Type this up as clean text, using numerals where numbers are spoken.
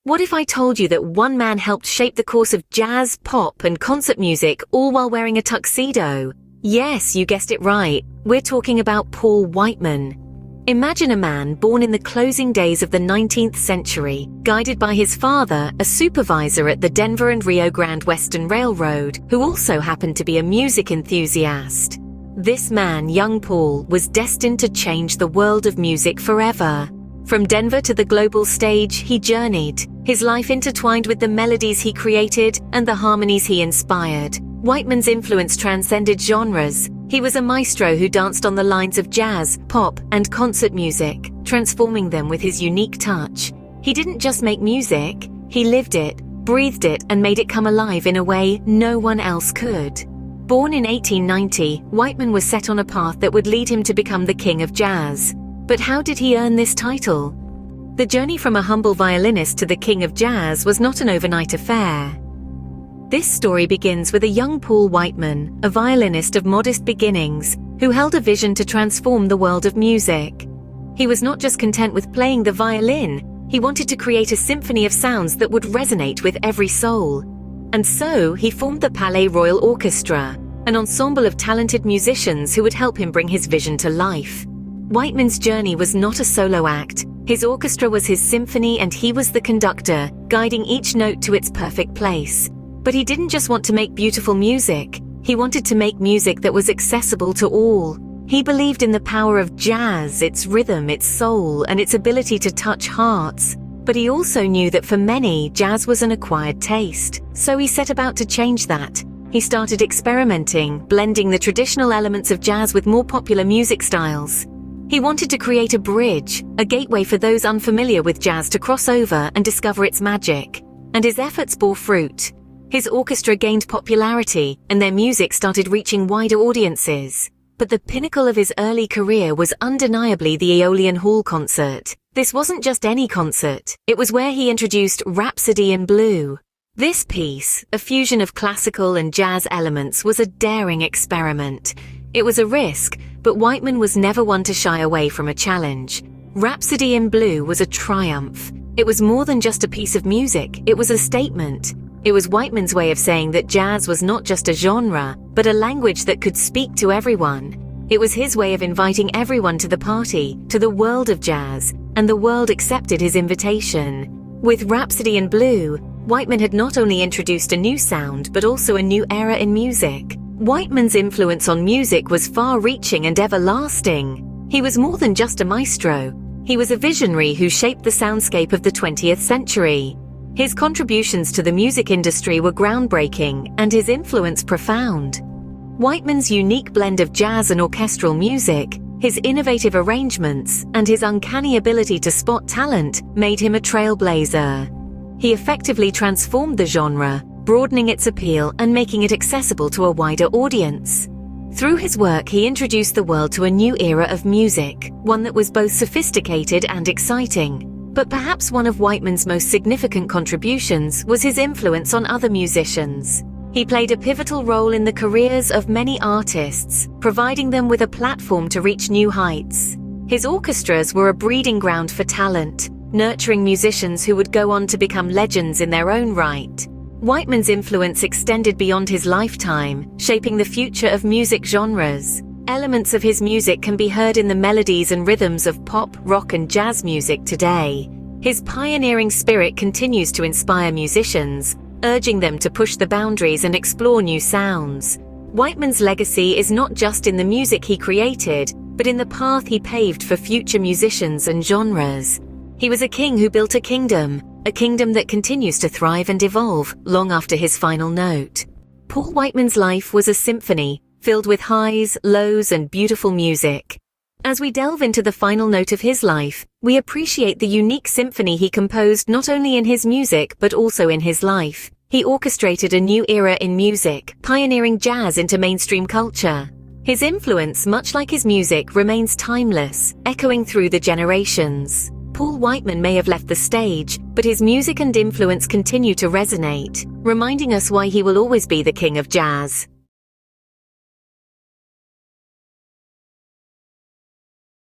What if I told you that one man helped shape the course of jazz, pop, and concert music, all while wearing a tuxedo? Yes, you guessed it right. We're talking about Paul Whiteman. Imagine a man born in the closing days of the 19th century, guided by his father, a supervisor at the Denver and Rio Grande Western Railroad, who also happened to be a music enthusiast. This man, young Paul, was destined to change the world of music forever. From Denver to the global stage, he journeyed, his life intertwined with the melodies he created and the harmonies he inspired. Whiteman's influence transcended genres. He was a maestro who danced on the lines of jazz, pop, and concert music, transforming them with his unique touch. He didn't just make music, he lived it, breathed it, and made it come alive in a way no one else could. Born in 1890, Whiteman was set on a path that would lead him to become the king of jazz. But how did he earn this title? The journey from a humble violinist to the king of jazz was not an overnight affair. This story begins with a young Paul Whiteman, a violinist of modest beginnings, who held a vision to transform the world of music. He was not just content with playing the violin, he wanted to create a symphony of sounds that would resonate with every soul. And so, he formed the Palais Royal Orchestra, an ensemble of talented musicians who would help him bring his vision to life. Whiteman's journey was not a solo act. His orchestra was his symphony and he was the conductor, guiding each note to its perfect place. But he didn't just want to make beautiful music. He wanted to make music that was accessible to all. He believed in the power of jazz, its rhythm, its soul, and its ability to touch hearts. But he also knew that for many, jazz was an acquired taste. So he set about to change that. He started experimenting, blending the traditional elements of jazz with more popular music styles. He wanted to create a bridge, a gateway for those unfamiliar with jazz to cross over and discover its magic. And his efforts bore fruit. His orchestra gained popularity, and their music started reaching wider audiences. But the pinnacle of his early career was undeniably the Aeolian Hall concert. This wasn't just any concert. It was where he introduced Rhapsody in Blue. This piece, a fusion of classical and jazz elements, was a daring experiment. It was a risk, but Whiteman was never one to shy away from a challenge. Rhapsody in Blue was a triumph. It was more than just a piece of music, it was a statement. It was Whiteman's way of saying that jazz was not just a genre, but a language that could speak to everyone. It was his way of inviting everyone to the party, to the world of jazz, and the world accepted his invitation. With Rhapsody in Blue, Whiteman had not only introduced a new sound, but also a new era in music. Whiteman's influence on music was far-reaching and everlasting. He was more than just a maestro. He was a visionary who shaped the soundscape of the 20th century. His contributions to the music industry were groundbreaking, and his influence profound. Whiteman's unique blend of jazz and orchestral music, his innovative arrangements, and his uncanny ability to spot talent made him a trailblazer. He effectively transformed the genre, broadening its appeal and making it accessible to a wider audience. Through his work, he introduced the world to a new era of music, one that was both sophisticated and exciting. But perhaps one of Whiteman's most significant contributions was his influence on other musicians. He played a pivotal role in the careers of many artists, providing them with a platform to reach new heights. His orchestras were a breeding ground for talent, nurturing musicians who would go on to become legends in their own right. Whiteman's influence extended beyond his lifetime, shaping the future of music genres. Elements of his music can be heard in the melodies and rhythms of pop, rock, and jazz music today. His pioneering spirit continues to inspire musicians, urging them to push the boundaries and explore new sounds. Whiteman's legacy is not just in the music he created, but in the path he paved for future musicians and genres. He was a king who built a kingdom that continues to thrive and evolve long after his final note. Paul Whiteman's life was a symphony, filled with highs, lows, and beautiful music. As we delve into the final note of his life, we appreciate the unique symphony he composed not only in his music but also in his life. He orchestrated a new era in music, pioneering jazz into mainstream culture. His influence, much like his music, remains timeless, echoing through the generations. Paul Whiteman may have left the stage, but his music and influence continue to resonate, reminding us why he will always be the king of jazz.